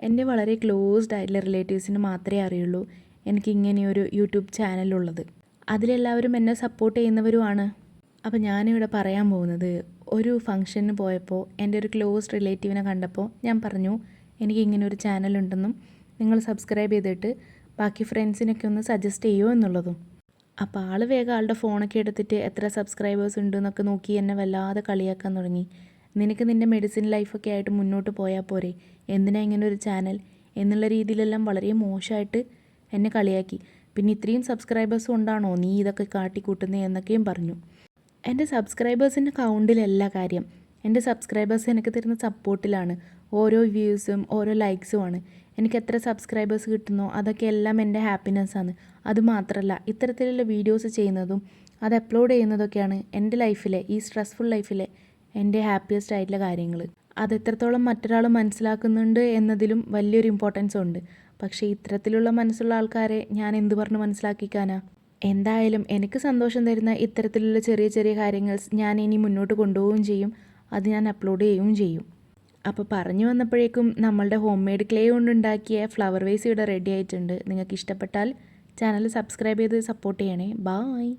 എൻ്റെ വളരെ ക്ലോസ്ഡ് ആയിട്ടുള്ള റിലേറ്റീവ്സിന് മാത്രമേ അറിയുള്ളൂ എനിക്കിങ്ങനെയൊരു യൂട്യൂബ് ചാനലുള്ളത്. അതിലെല്ലാവരും എന്നെ സപ്പോർട്ട് ചെയ്യുന്നവരുമാണ്. അപ്പോൾ ഞാനിവിടെ പറയാൻ പോകുന്നത്, ഒരു ഫംഗ്ഷന് പോയപ്പോൾ എൻ്റെ ഒരു ക്ലോസ്ഡ് റിലേറ്റീവിനെ കണ്ടപ്പോൾ ഞാൻ പറഞ്ഞു എനിക്കിങ്ങനെ ഒരു ചാനലുണ്ടെന്നും നിങ്ങൾ സബ്സ്ക്രൈബ് ചെയ്തിട്ട് ബാക്കി ഫ്രണ്ട്സിനൊക്കെ ഒന്ന് സജസ്റ്റ് ചെയ്യുമോ എന്നുള്ളതും. അപ്പോൾ ആൾ വേഗം ആളുടെ ഫോണൊക്കെ എടുത്തിട്ട് എത്ര സബ്സ്ക്രൈബേഴ്സ് ഉണ്ട് എന്നൊക്കെ നോക്കി എന്നെ വല്ലാതെ കളിയാക്കാൻ തുടങ്ങി. നിനക്ക് നിൻ്റെ മെഡിസിൻ ലൈഫൊക്കെ ആയിട്ട് മുന്നോട്ട് പോയാൽ പോരെ, എന്തിനാ ഇങ്ങനെ ഒരു ചാനൽ എന്നുള്ള രീതിയിലെല്ലാം വളരെ മോശമായിട്ട് എന്നെ കളിയാക്കി. പിന്നെ ഇത്രയും സബ്സ്ക്രൈബേഴ്സ് കൊണ്ടാണോ നീ ഇതൊക്കെ കാട്ടിക്കൂട്ടുന്നത് എന്നൊക്കെയും പറഞ്ഞു. എൻ്റെ സബ്സ്ക്രൈബേഴ്സിൻ്റെ കൗണ്ടിലല്ല കാര്യം, എൻ്റെ സബ്സ്ക്രൈബേഴ്സ് എനിക്ക് തരുന്ന സപ്പോർട്ടിലാണ്. ഓരോ വ്യൂസും ഓരോ ലൈക്സുമാണ്. എനിക്ക് എത്ര സബ്സ്ക്രൈബേഴ്സ് കിട്ടുന്നോ അതൊക്കെ എല്ലാം എൻ്റെ ഹാപ്പിനെസ്സാണ്. അതുമാത്രമല്ല ഇത്തരത്തിലുള്ള വീഡിയോസ് ചെയ്യുന്നതും അത് അപ്ലോഡ് ചെയ്യുന്നതൊക്കെയാണ് എൻ്റെ ലൈഫിലെ, ഈ സ്ട്രെസ്ഫുൾ ലൈഫിലെ എൻ്റെ ഹാപ്പിയസ്റ്റ് ആയിട്ടുള്ള കാര്യങ്ങൾ. അത് എത്രത്തോളം മറ്റൊരാൾ മനസ്സിലാക്കുന്നുണ്ട് എന്നതിലും വലിയൊരു ഇമ്പോർട്ടൻസ് ഉണ്ട്. പക്ഷേ ഇത്തരത്തിലുള്ള മനസ്സുള്ള ആൾക്കാരെ ഞാൻ എന്ത് പറഞ്ഞ് മനസ്സിലാക്കിക്കാനാ? എന്തായാലും എനിക്ക് സന്തോഷം തരുന്ന ഇത്തരത്തിലുള്ള ചെറിയ ചെറിയ കാര്യങ്ങൾ ഞാൻ ഇനി മുന്നോട്ട് കൊണ്ടുപോവുകയും ചെയ്യും. അത് ഞാൻ അപ്ലോഡ് ചെയ്യുകയും ചെയ്യും. അപ്പോൾ പറഞ്ഞു വന്നപ്പോഴേക്കും നമ്മളുടെ ഹോം മെയ്ഡ് ക്ലേ കൊണ്ടുണ്ടാക്കിയ ഫ്ലവർ വേസ് ഇവിടെ റെഡി ആയിട്ടുണ്ട്. നിങ്ങൾക്ക് ഇഷ്ടപ്പെട്ടാൽ ചാനൽ സബ്സ്ക്രൈബ് ചെയ്ത് സപ്പോർട്ട് ചെയ്യണേ. ബായ്.